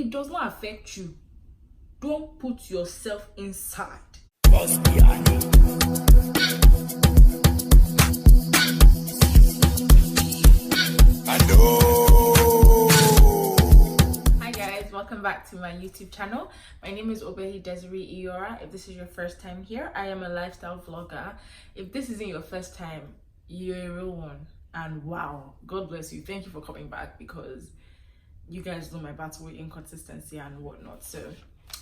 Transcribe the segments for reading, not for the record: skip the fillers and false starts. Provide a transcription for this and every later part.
it does not affect you, don't put yourself inside. Hi guys, welcome back to my YouTube channel. My name is Desireeiyorah. If this is your first time here, I am a lifestyle vlogger. If this isn't your first time, you're a real one. And wow, God bless you. Thank you for coming back, because you guys know my battle with inconsistency and whatnot. So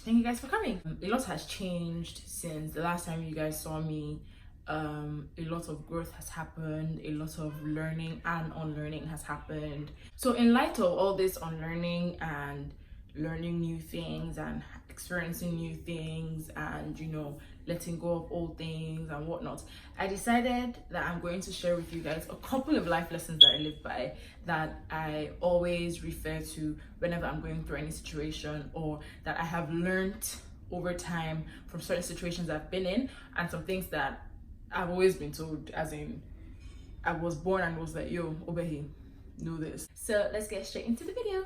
thank you guys for coming. A lot has changed since the last time you guys saw me. A lot of growth has happened, a lot of learning and unlearning has happened. So in light of all this unlearning and learning new things and experiencing new things and, you know, letting go of old things and whatnot, I decided that I'm going to share with you guys a couple of life lessons that I live by, that I always refer to whenever I'm going through any situation, or that I have learned over time from certain situations I've been in, and some things that I've always been told, as in I was born and was like, yo, Obehi, know this. So let's get straight into the video.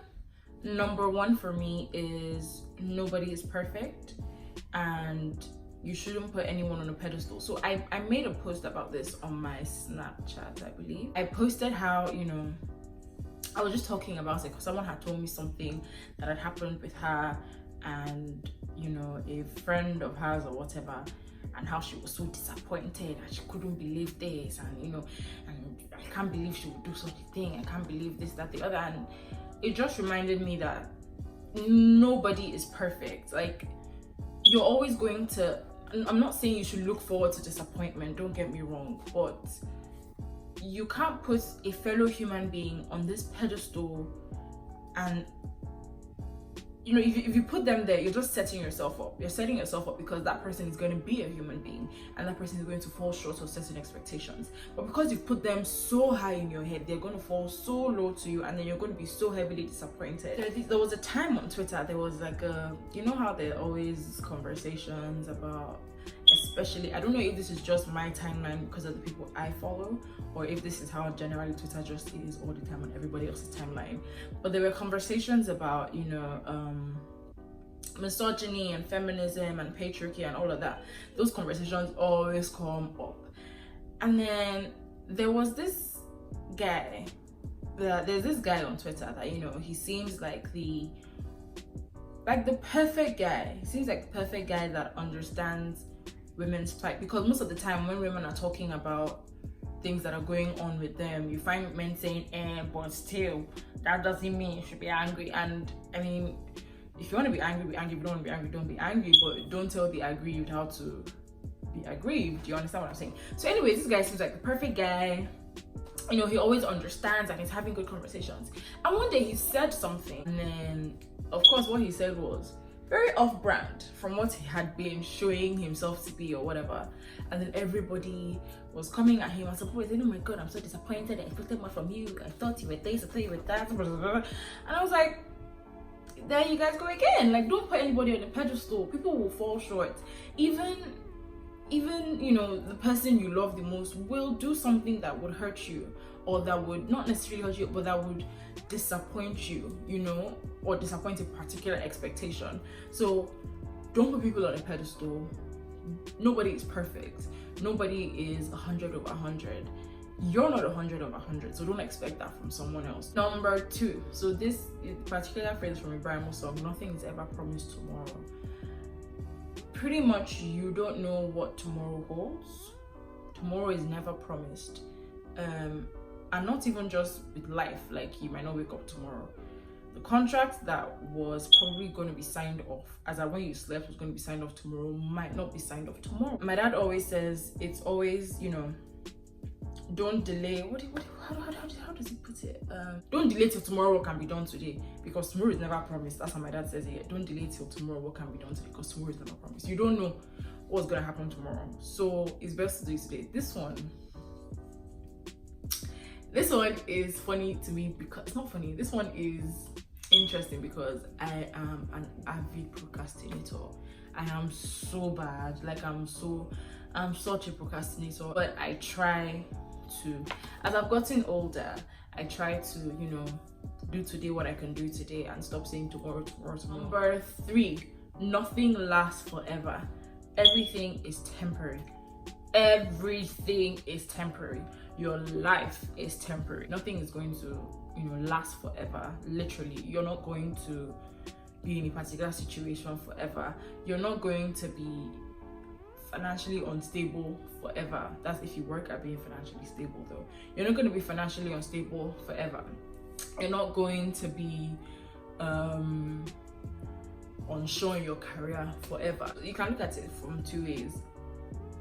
Number one for me is nobody is perfect, and you shouldn't put anyone on a pedestal. So I made a post about this on my Snapchat, I believe. I posted how, you know, I was just talking about it because someone had told me something that had happened with her and, you know, a friend of hers or whatever, and how she was so disappointed and she couldn't believe this, and, you know, and I can't believe she would do such a thing, I can't believe this, that, the other. And it just reminded me that nobody is perfect. Like, you're always going to, I'm not saying you should look forward to disappointment, don't get me wrong, but you can't put a fellow human being on this pedestal. And, you know, if you put them there, you're just setting yourself up. You're setting yourself up because that person is going to be a human being and that person is going to fall short of certain expectations. But because you've put them so high in your head, they're going to fall so low to you, and then you're going to be so heavily disappointed. There was a time on Twitter, there was like a, you know how there are always conversations about, especially, I don't know if this is just my timeline because of the people I follow, or if this is how generally Twitter just is all the time on everybody else's timeline. But there were conversations about, you know, misogyny and feminism and patriarchy and all of that. Those conversations always come up. And then there was this guy, there's this guy on Twitter that, you know, he seems like the perfect guy. He seems like the perfect guy that understands women's plight, because most of the time when women are talking about things that are going on with them, you find men saying, but still, that doesn't mean you should be angry. And I mean, if you want to be angry, be angry. If you don't want to be angry, don't be angry. But don't tell the aggrieved how to be aggrieved. Do you understand what I'm saying? So anyways, this guy seems like the perfect guy. You know, he always understands and he's having good conversations. And one day he said something, and then, of course, what he said was very off-brand from what he had been showing himself to be or whatever. And then everybody was coming at him and saying, oh my God, I'm so disappointed. I expected more from you. I thought you were this, I thought you were that. And I was like, there you guys go again. Like, don't put anybody on a pedestal. People will fall short. Even, you know, the person you love the most will do something that would hurt you, or that would not necessarily hurt you, but that would disappoint you, you know, or disappoint a particular expectation. So don't put people on a pedestal. Nobody is perfect. Nobody is 100 over 100. You're not 100 over 100, so don't expect that from someone else. Number two, so this particular phrase from Ibrahim song, nothing is ever promised tomorrow. Pretty much, you don't know what tomorrow holds. Tomorrow is never promised. And not even just with life, like you might not wake up tomorrow. The contract that was probably going to be signed off, as at when you slept was going to be signed off tomorrow, might not be signed off tomorrow. My dad always says, it's always, you know, don't delay. How does he put it? Don't delay till tomorrow what can be done today, because tomorrow is never promised. That's how my dad says it. Don't delay till tomorrow what can be done today, because tomorrow is never promised. You don't know what's going to happen tomorrow, so it's best to do it today. This one is funny to me, because it's not funny. This one is interesting because I am an avid procrastinator. I am so bad. Like, I'm such a procrastinator, but I try to, as I've gotten older, I try to, you know, do today what I can do today and stop saying tomorrow. Number 3, nothing lasts forever. Everything is temporary. Everything is temporary. Your life is temporary. Nothing is going to, last forever. Literally, you're not going to be in a particular situation forever. You're not going to be financially unstable forever. That's if you work at being financially stable, though. You're not going to be financially unstable forever. You're not going to be unsure in your career forever. You can look at it from 2 ways.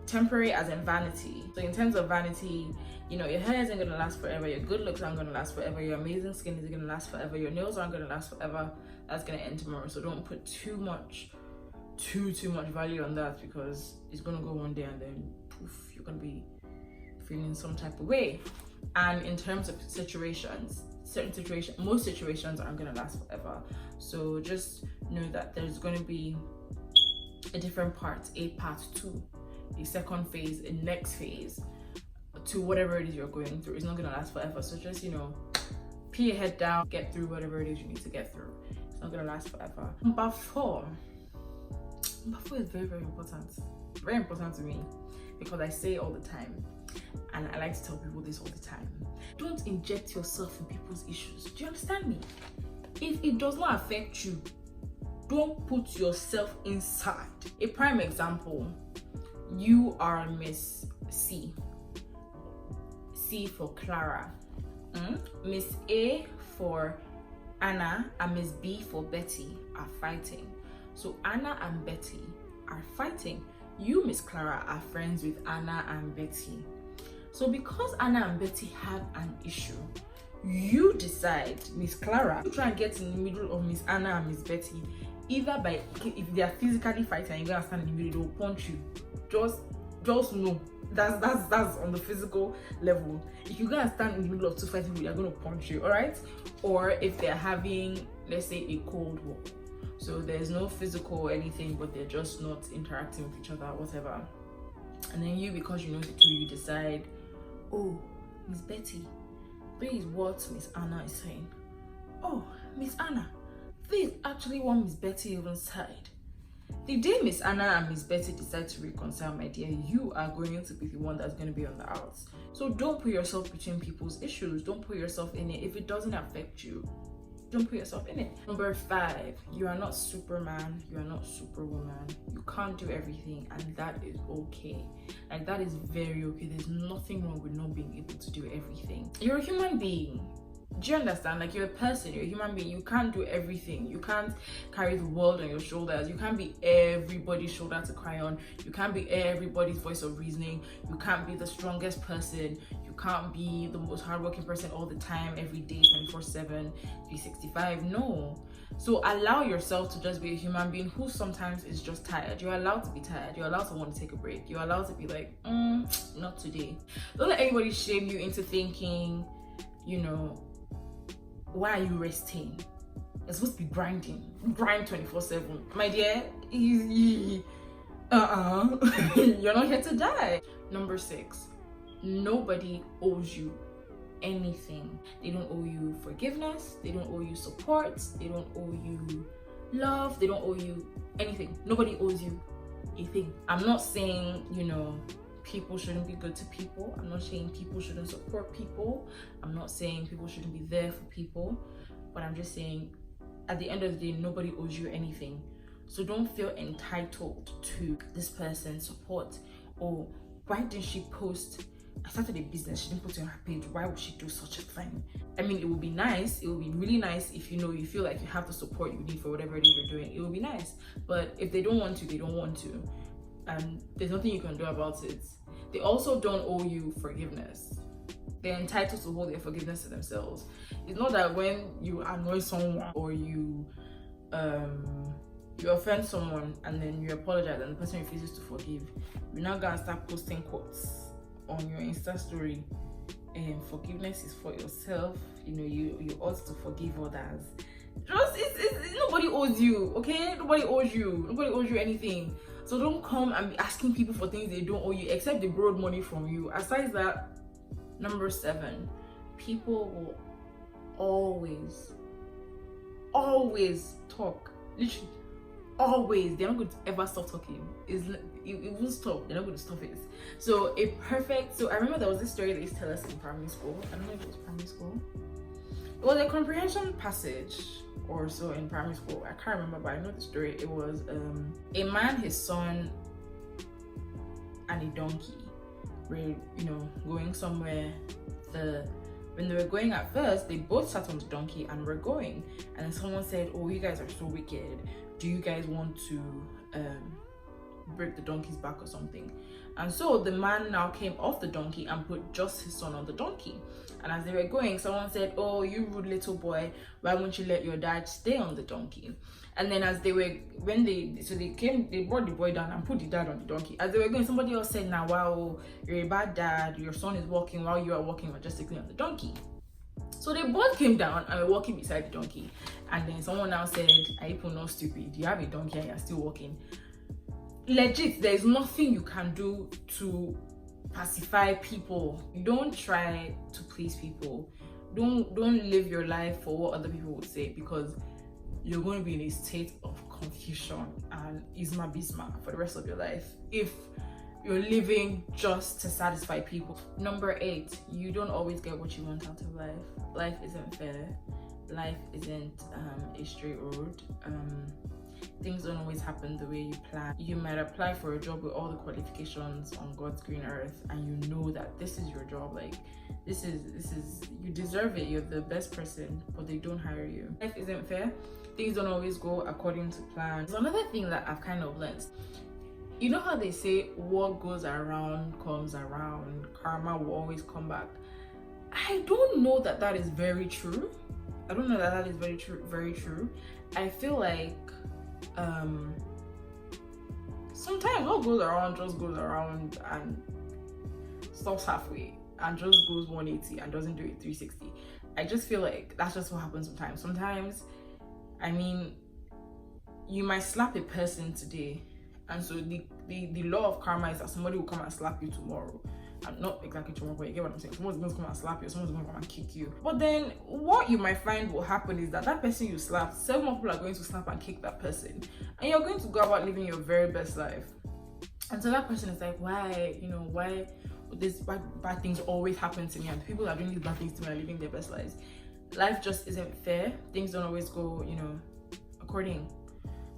Temporary as in vanity. So in terms of vanity, your hair isn't gonna last forever, your good looks aren't gonna last forever, your amazing skin isn't gonna last forever, your nails aren't gonna last forever. That's gonna end tomorrow. So don't put too much value on that, because it's gonna go one day and then poof, you're gonna be feeling some type of way. And in terms of situations, most situations aren't gonna last forever. So just know that there's gonna be a different part, a part 2, a second phase, a next phase to whatever it is you're going through. It's not gonna last forever. So just, put your head down, get through whatever it is you need to get through. It's not gonna last forever. Number 4 is very, very important. Very important to me, because I say it all the time. And I like to tell people this all the time. Don't inject yourself in people's issues. Do you understand me? If it does not affect you, don't put yourself inside. A prime example, you are Miss C. C for Clara. Miss A for Anna and Miss B for Betty are fighting. So Anna and Betty are fighting. You, Miss Clara, are friends with Anna and Betty. So because Anna and Betty have an issue, you decide, Miss Clara, you try and get in the middle of Miss Anna and Miss Betty, either by, if they are physically fighting and you're gonna stand in the middle, they'll punch you. Just know that's on the physical level. If you're gonna stand in the middle of 2 fighting people, they're gonna punch you, all right? Or if they're having, let's say, a cold war, so there's no physical or anything, but they're just not interacting with each other, whatever. And then you, because you know the two, you decide, oh, Miss Betty, this is what Miss Anna is saying. Oh, Miss Anna, this is actually what Miss Betty even said. The day Miss Anna and Miss Betty decide to reconcile, my dear, you are going to be the one that's going to be on the outs. So don't put yourself between people's issues. Don't put yourself in it. If it doesn't affect you, don't put yourself in it. Number 5, you are not Superman. You are not Superwoman. You can't do everything, and that is okay. Like, that is very okay. There's nothing wrong with not being able to do everything. You're a human being. Do you understand? Like, you're a person, you're a human being. You can't do everything. You can't carry the world on your shoulders. You can't be everybody's shoulder to cry on. You can't be everybody's voice of reasoning. You can't be the strongest person. You can't be the most hardworking person all the time, every day, 24/7, 365. No. So allow yourself to just be a human being who sometimes is just tired. You're allowed to be tired. You're allowed to want to take a break. You're allowed to be like, not today. Don't let anybody shame you into thinking, why are you resting? You're supposed to be grinding. Grind 24/7. My dear, you're not here to die. Number 6, nobody owes you anything. They don't owe you forgiveness. They don't owe you support. They don't owe you love. They don't owe you anything. Nobody owes you a thing. I'm not saying, people shouldn't be good to people. I'm not saying people shouldn't support people. I'm not saying people shouldn't be there for people. But I'm just saying, at the end of the day, nobody owes you anything. So don't feel entitled to this person's support. Or why didn't she post? I started a business, she didn't put it on her page. Why would she do such a thing? I mean, it would be nice. It would be really nice if you feel like you have the support you need for whatever it is you're doing. It would be nice. But if they don't want to, they don't want to. And there's nothing you can do about it. They also don't owe you forgiveness. They're entitled to hold their forgiveness to themselves. It's not that when you annoy someone or you offend someone and then you apologize and the person refuses to forgive, you're not gonna start posting quotes on your Insta story. Forgiveness is for yourself. You ought to forgive others. It's nobody owes you, okay? Nobody owes you anything. So don't come and be asking people for things they don't owe you, except they borrowed money from you. Aside that, number 7, people will always talk. Literally, always. They're not going to ever stop talking. It won't stop. They're not going to stop it. So I remember there was this story they used to tell us in primary school. I don't know if it was primary school. It was a comprehension passage or so in primary school. I can't remember, but I know the story. It was a man, his son, and a donkey were, going somewhere. When they were going at first, they both sat on the donkey and were going. And then someone said, "Oh, you guys are so wicked. Do you guys want to break the donkey's back or something?" And so the man now came off the donkey and put just his son on the donkey. And as they were going, someone said, "Oh, you rude little boy, why won't you let your dad stay on the donkey?" And then as they brought the boy down and put the dad on the donkey. As they were going, somebody else said, "Now, wow, you're a bad dad. Your son is walking while you are walking majestically on the donkey." So they both came down and were walking beside the donkey. And then someone now said, "Are you people not stupid? You have a donkey and you're still walking." Legit, there is nothing you can do to pacify people. Don't try to please people. Don't live your life for what other people would say, because you're going to be in a state of confusion and isma bisma for the rest of your life if you're living just to satisfy people. Number 8, you don't always get what you want out of life. Life isn't fair. Life isn't a straight road. Things don't always happen the way you plan. You might apply for a job with all the qualifications on God's green earth, and you know that this is your job. Like, this is you deserve it. You're the best person, but they don't hire you. Life isn't fair. Things don't always go according to plan. There's another thing that I've kind of learned. You know how they say what goes around comes around, karma will always come back. I don't know that is very true. I don't know that is very true. I feel like sometimes what goes around just goes around and stops halfway and just goes 180 and doesn't do it 360. I just feel like that's just what happens sometimes. Sometimes, I mean, you might slap a person today, and so the law of karma is that somebody will come and slap you tomorrow. And not exactly tomorrow, but you get what I'm saying. Someone's going to come and slap you, someone's going to come and kick you. But then what you might find will happen is that person you slapped, 7 more people are going to slap and kick that person. And you're going to go about living your very best life. And so that person is like, why bad things always happen to me, and the people that are doing these bad things to me are living their best lives. Life just isn't fair. Things don't always go, according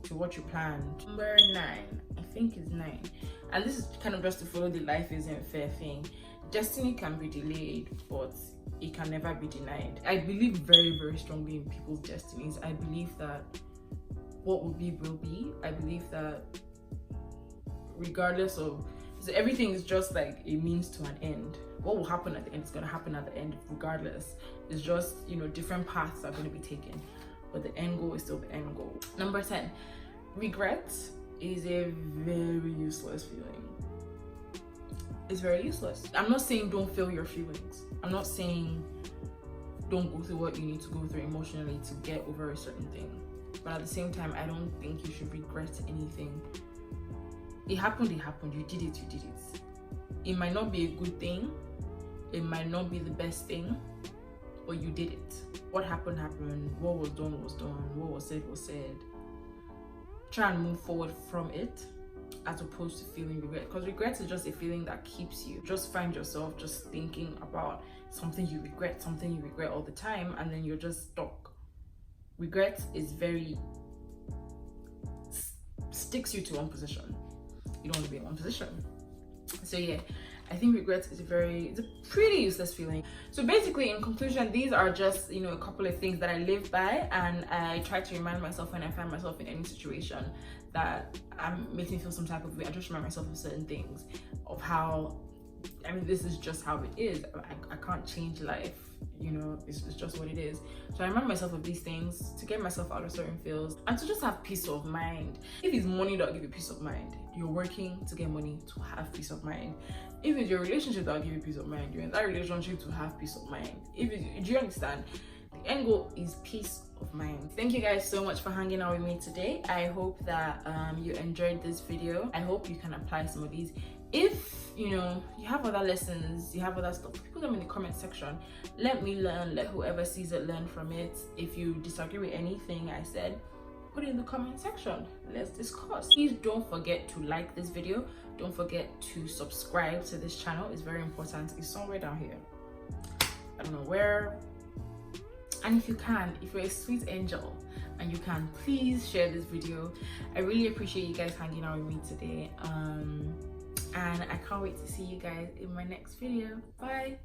to what you planned. Number 9, I think is 9. And this is kind of just to follow the life isn't fair thing. Destiny can be delayed, but it can never be denied. I believe very, very strongly in people's destinies. I believe that what will be will be. I believe that regardless of, so everything is just like a means to an end. What will happen at the end is going to happen at the end regardless. It's just, different paths are going to be taken, but the end goal is still the end goal. Number 10, regret is a very useless feeling. It's very useless. I'm not saying don't feel your feelings. I'm not saying don't go through what you need to go through emotionally to get over a certain thing. But at the same time, I don't think you should regret anything. It happened. You did it. It might not be a good thing. It might not be the best thing, but you did it. What happened. What was done. What was said. Try and move forward from it, as opposed to feeling regret, because regret is just a feeling that keeps you. Just find yourself just thinking about something you regret all the time, and then you're just stuck. Regret is sticks you to one position. You don't want to be in one position. So yeah, I think regret is it's a pretty useless feeling. So basically, in conclusion, these are just, a couple of things that I live by, and I try to remind myself when I find myself in any situation that makes me feel some type of way. I just remind myself of certain things, of how, this is just how it is. I can't change life, it's just what it is. So I remind myself of these things to get myself out of certain feels and to just have peace of mind. If it's money that'll give you peace of mind, you're working to get money to have peace of mind. If it's your relationship that'll give you peace of mind, you're in that relationship to have peace of mind. Do you understand? The end goal is peace of mind. Thank you guys so much for hanging out with me today. I hope that you enjoyed this video. I hope you can apply some of these. If you have other lessons, you have other stuff, put them in the comment section. Let me learn, let whoever sees it learn from it. If you disagree with anything I said, put it in the comment section. Let's discuss. Please don't forget to like this video. Don't forget to subscribe to this channel. It's very important. It's somewhere down here, I don't know where. And if you can, if you're a sweet angel and you can, please share this video. I really appreciate you guys hanging out with me today, and I can't wait to see you guys in my next video. Bye.